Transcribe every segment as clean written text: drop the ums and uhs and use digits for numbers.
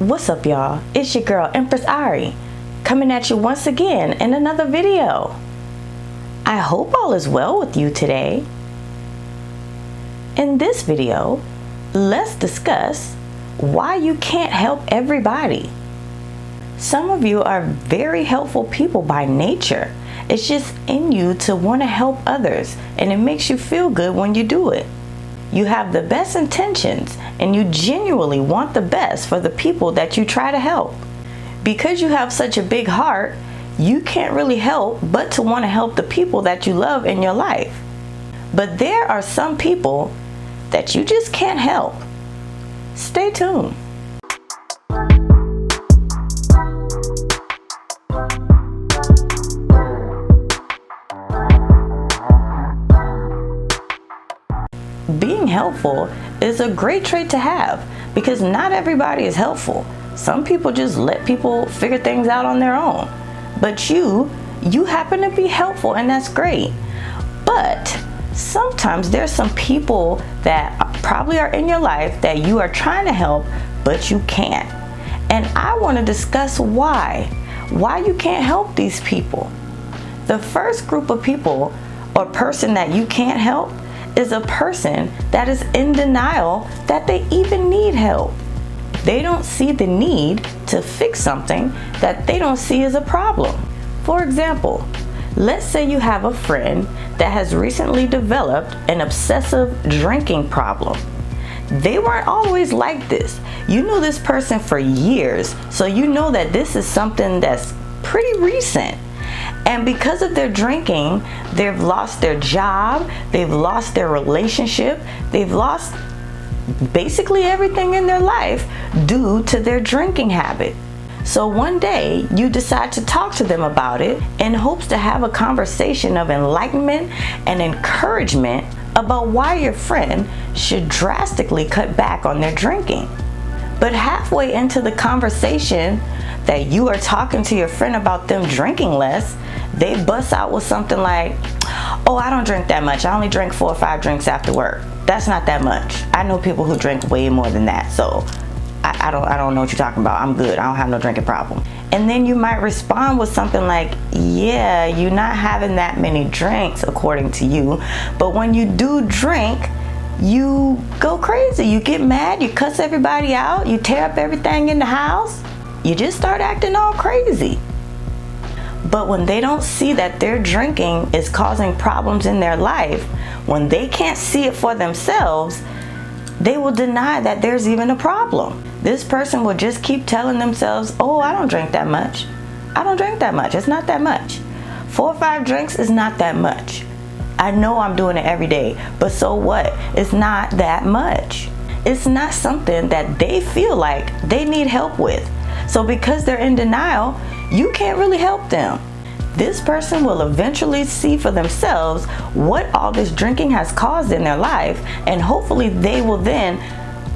What's up, y'all? It's your girl Empress Ari, coming at you once again in another video. I hope all is well with you today. In this video, let's discuss why you can't help everybody. Some of you are very helpful people by nature. It's just in you to want to help others, and it makes you feel good when you do it. You have the best intentions and you genuinely want the best for the people that you try to help. Because you have such a big heart, you can't really help but to want to help the people that you love in your life. But there are some people that you just can't help. Stay tuned. Being helpful is a great trait to have because not everybody is helpful. Some people just let people figure things out on their own. But you happen to be helpful, and that's great. But sometimes there's some people that probably are in your life that you are trying to help, but you can't. And I want to discuss why you can't help these people. The first group of people or person that you can't help is a person that is in denial that they even need help. They don't see the need to fix something that they don't see as a problem. For example, let's say you have a friend that has recently developed an obsessive drinking problem. They weren't always like this. You knew this person for years, so you know that this is something that's pretty recent. And because of their drinking, they've lost their job, they've lost their relationship, they've lost basically everything in their life due to their drinking habit. So one day you decide to talk to them about it in hopes to have a conversation of enlightenment and encouragement about why your friend should drastically cut back on their drinking. But halfway into the conversation that you are talking to your friend about them drinking less, they bust out with something like, "Oh, I don't drink that much. I only drink 4 or 5 drinks after work. That's not that much. I know people who drink way more than that, so I don't know what you're talking about. I'm good. I don't have no drinking problem." And then you might respond with something like, "Yeah, you're not having that many drinks according to you, but when you do drink, you go crazy. You get mad, you cuss everybody out, you tear up everything in the house. You just start acting all crazy." But when they don't see that their drinking is causing problems in their life, when they can't see it for themselves, they will deny that there's even a problem. This person will just keep telling themselves, "Oh, I don't drink that much. I don't drink that much. It's not that much. 4 or 5 drinks is not that much. I know I'm doing it every day, but so what? It's not that much." It's not something that they feel like they need help with. So because they're in denial, you can't really help them. This person will eventually see for themselves what all this drinking has caused in their life, and hopefully they will then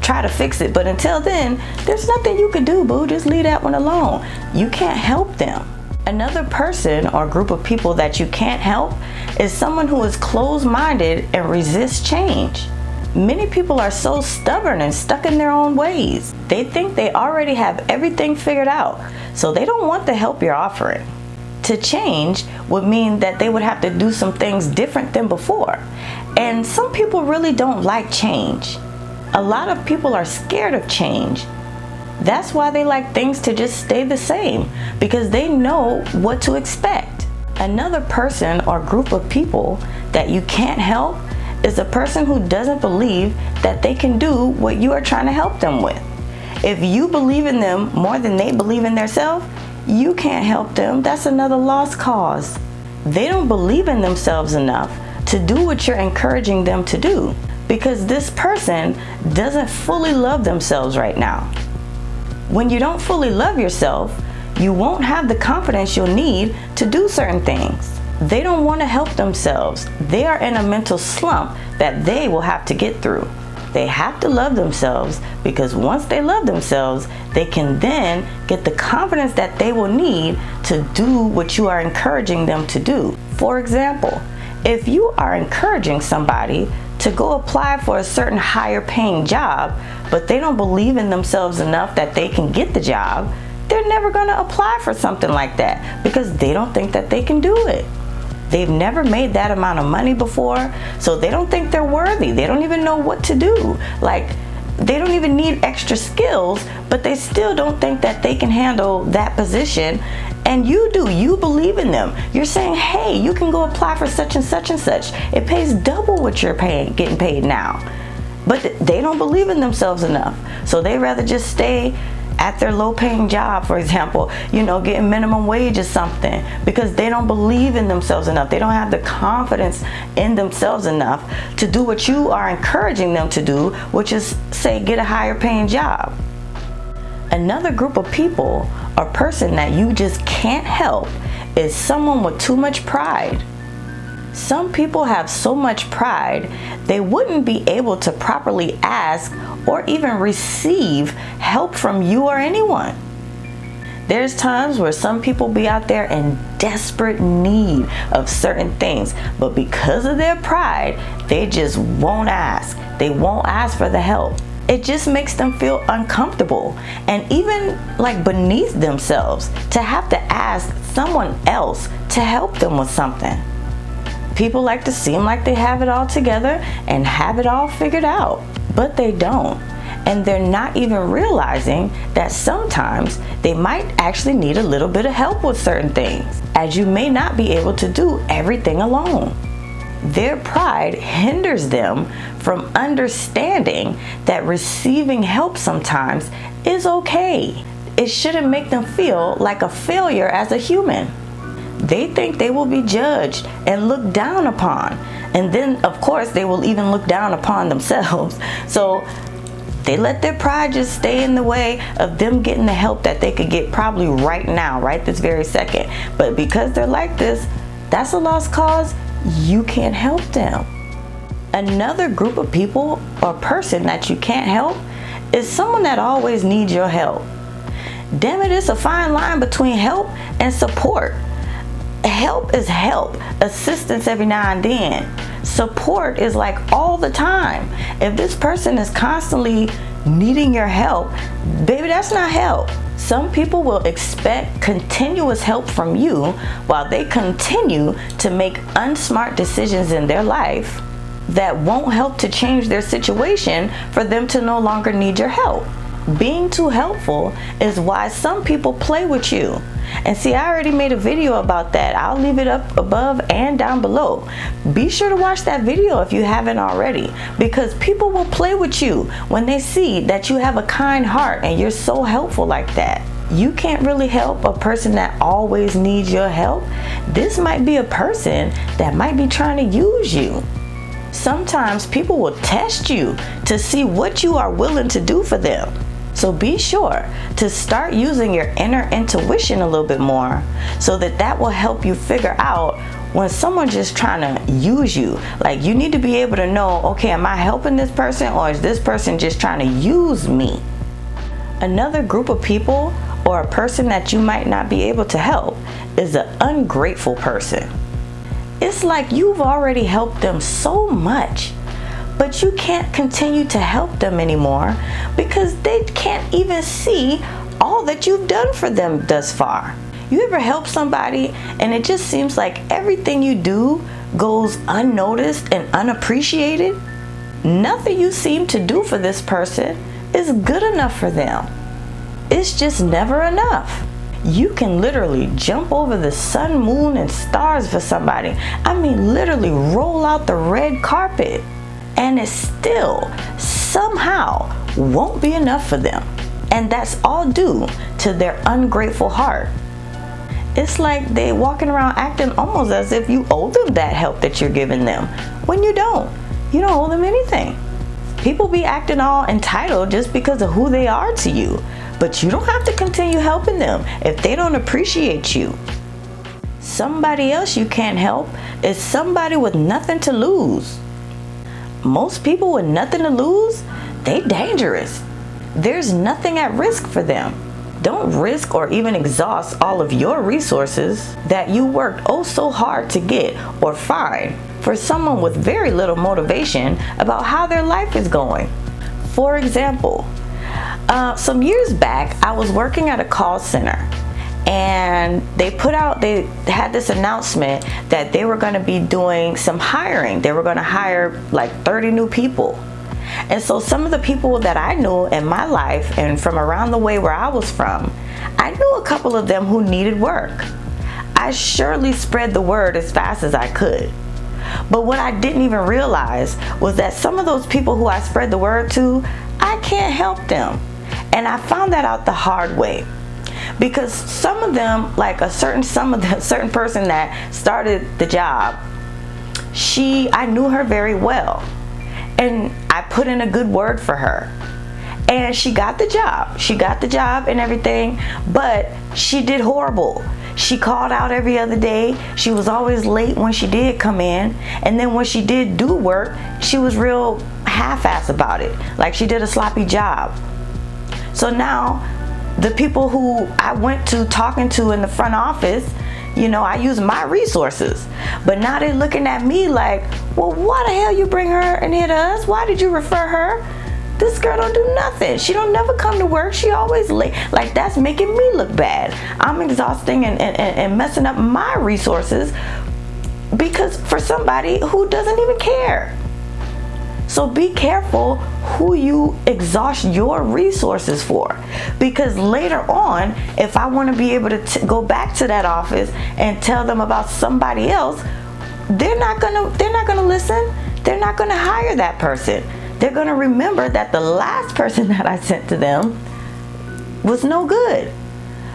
try to fix it. But until then, there's nothing you can do, boo. Just leave that one alone. You can't help them. Another person or group of people that you can't help is someone who is closed-minded and resists change. Many people are so stubborn and stuck in their own ways. They think they already have everything figured out, so they don't want the help you're offering. To change would mean that they would have to do some things different than before. And some people really don't like change. A lot of people are scared of change. That's why they like things to just stay the same, because they know what to expect. Another person or group of people that you can't help is a person who doesn't believe that they can do what you are trying to help them with. If you believe in them more than they believe in themselves, you can't help them. That's another lost cause. They don't believe in themselves enough to do what you're encouraging them to do, because this person doesn't fully love themselves right now. When you don't fully love yourself, you won't have the confidence you'll need to do certain things. They don't want to help themselves. They are in a mental slump that they will have to get through. They have to love themselves, because once they love themselves, they can then get the confidence that they will need to do what you are encouraging them to do. For example, if you are encouraging somebody to to go apply for a certain higher paying job, but they don't believe in themselves enough that they can get the job, they're never going to apply for something like that because they don't think that they can do it. They've never made that amount of money before, so they don't think they're worthy. They don't even know what to do. Like, they don't even need extra skills, but they still don't think that they can handle that position. And you do. You believe in them. You're saying, hey, you can go apply for such and such and such. It pays double what you're getting paid now. But they don't believe in themselves enough. So they rather just stay at their low paying job, for example, getting minimum wage or something, because they don't believe in themselves enough. They don't have the confidence in themselves enough to do what you are encouraging them to do, which is, say, get a higher paying job. Another group of people or person that you just can't help is someone with too much pride. Some people have so much pride, they wouldn't be able to properly ask or even receive help from you or anyone. There's times where some people be out there in desperate need of certain things, but because of their pride, they just won't ask. They won't ask for the help. It just makes them feel uncomfortable and even like beneath themselves to have to ask someone else to help them with something. People like to seem like they have it all together and have it all figured out, but they don't. And they're not even realizing that sometimes they might actually need a little bit of help with certain things, as you may not be able to do everything alone. Their pride hinders them from understanding that receiving help sometimes is okay. It shouldn't make them feel like a failure as a human. They think they will be judged and looked down upon. And then, of course, they will even look down upon themselves. So they let their pride just stay in the way of them getting the help that they could get probably right now, right this very second. But because they're like this, that's a lost cause. You can't help them. Another group of people or person that you can't help is someone that always needs your help. Damn it, it's a fine line between help and support. Help is help, assistance every now and then. Support is like all the time. If this person is constantly needing your help, baby, that's not help. Some people will expect continuous help from you while they continue to make unsmart decisions in their life that won't help to change their situation for them to no longer need your help. Being too helpful is why some people play with you. And see, I already made a video about that. I'll leave it up above and down below. Be sure to watch that video if you haven't already, because people will play with you when they see that you have a kind heart and you're so helpful like that. You can't really help a person that always needs your help. This might be a person that might be trying to use you. Sometimes people will test you to see what you are willing to do for them. So be sure to start using your inner intuition a little bit more so that will help you figure out when someone's just trying to use you. Like, you need to be able to know, okay, am I helping this person or is this person just trying to use me? Another group of people or a person that you might not be able to help is an ungrateful person. It's like you've already helped them so much, but you can't continue to help them anymore because they can't even see all that you've done for them thus far. You ever help somebody and it just seems like everything you do goes unnoticed and unappreciated? Nothing you seem to do for this person is good enough for them. It's just never enough. You can literally jump over the sun, moon, and stars for somebody. I mean, literally roll out the red carpet. And it still somehow won't be enough for them. And that's all due to their ungrateful heart. It's like they walking around acting almost as if you owe them that help that you're giving them, when you don't. You don't owe them anything. People be acting all entitled just because of who they are to you. But you don't have to continue helping them if they don't appreciate you. Somebody else you can't help is somebody with nothing to lose. Most people with nothing to lose, they dangerous. There's nothing at risk for them. Don't risk or even exhaust all of your resources that you worked oh so hard to get or find for someone with very little motivation about how their life is going. For example, some years back, I was working at a call center, and they had this announcement that they were going to be doing some hiring. They were going to hire like 30 new people. And so some of the people that I knew in my life and from around the way where I was from, I knew a couple of them who needed work. I surely spread the word as fast as I could. But what I didn't even realize was that some of those people who I spread the word to, I can't help them. And I found that out the hard way. Because some of them, like a certain person that started the job, I knew her very well. And I put in a good word for her. And she got the job. She got the job and everything, but she did horrible. She called out every other day. She was always late when she did come in. And then when she did do work, she was real half-ass about it. Like she did a sloppy job. So now the people who I went to talking to in the front office, I use my resources. But now they're looking at me like, well, why the hell you bring her in here to us? Why did you refer her? This girl don't do nothing. She don't never come to work. She always late. Like, that's making me look bad. I'm exhausting and messing up my resources because for somebody who doesn't even care. So be careful who you exhaust your resources for, because later on, if I want to be able to go back to that office and tell them about somebody else, they're not gonna listen. They're not gonna hire that person. They're gonna remember that the last person that I sent to them was no good.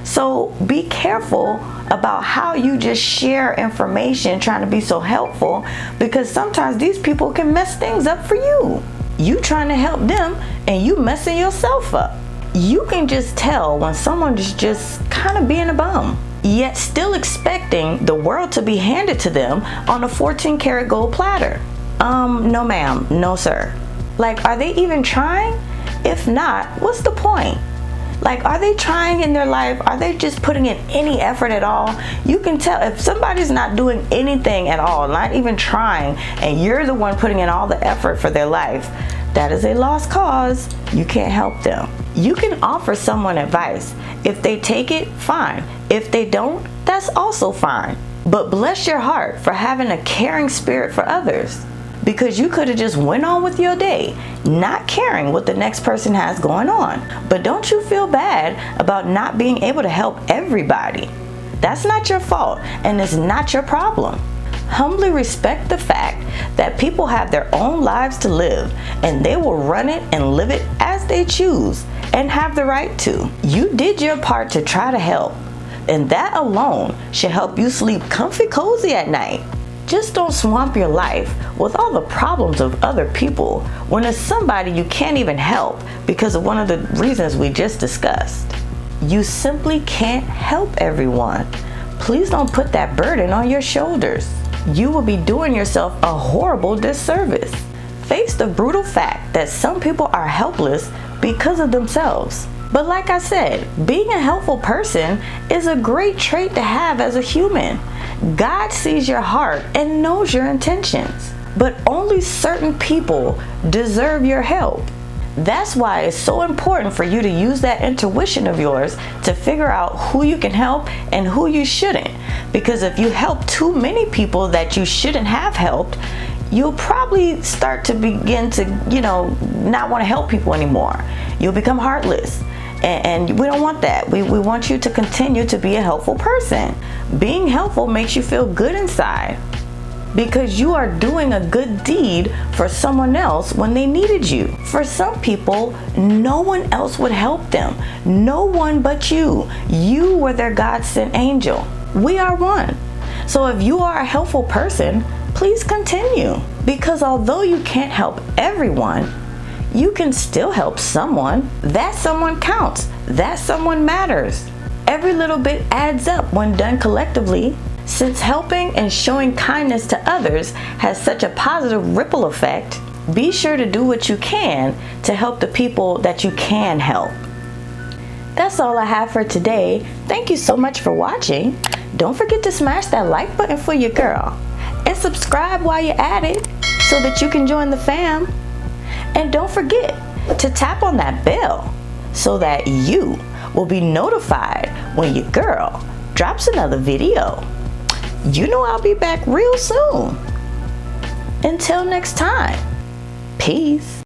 So be careful about how you just share information trying to be so helpful, because sometimes these people can mess things up for you. You trying to help them and you messing yourself up. You can just tell when someone is just kind of being a bum, yet still expecting the world to be handed to them on a 14-karat gold platter. No ma'am, no sir. Like, are they even trying? If not, what's the point? Like, are they trying in their life? Are they just putting in any effort at all? You can tell if somebody's not doing anything at all, not even trying, and you're the one putting in all the effort for their life, that is a lost cause. You can't help them. You can offer someone advice. If they take it, fine. If they don't, that's also fine. But bless your heart for having a caring spirit for others, because you could have just went on with your day, not caring what the next person has going on. But don't you feel bad about not being able to help everybody. That's not your fault, and it's not your problem. Humbly respect the fact that people have their own lives to live, and they will run it and live it as they choose and have the right to. You did your part to try to help, and that alone should help you sleep comfy cozy at night. Just don't swamp your life with all the problems of other people when it's somebody you can't even help because of one of the reasons we just discussed. You simply can't help everyone. Please don't put that burden on your shoulders. You will be doing yourself a horrible disservice. Face the brutal fact that some people are helpless because of themselves. But like I said, being a helpful person is a great trait to have as a human. God sees your heart and knows your intentions, but only certain people deserve your help. That's why it's so important for you to use that intuition of yours to figure out who you can help and who you shouldn't. Because if you help too many people that you shouldn't have helped, you'll probably start to begin to, not want to help people anymore. You'll become heartless. And we don't want that. We want you to continue to be a helpful person. Being helpful makes you feel good inside, because you are doing a good deed for someone else when they needed you. For some people, no one else would help them. No one but you. You were their God-sent angel. We are one. So if you are a helpful person, please continue. Because although you can't help everyone, you can still help someone. That someone counts. That someone matters. Every little bit adds up when done collectively. Since helping and showing kindness to others has such a positive ripple effect, be sure to do what you can to help the people that you can help. That's all I have for today. Thank you so much for watching. Don't forget to smash that like button for your girl. And subscribe while you're at it so that you can join the fam. And don't forget to tap on that bell so that you will be notified when your girl drops another video. You know I'll be back real soon. Until next time, peace.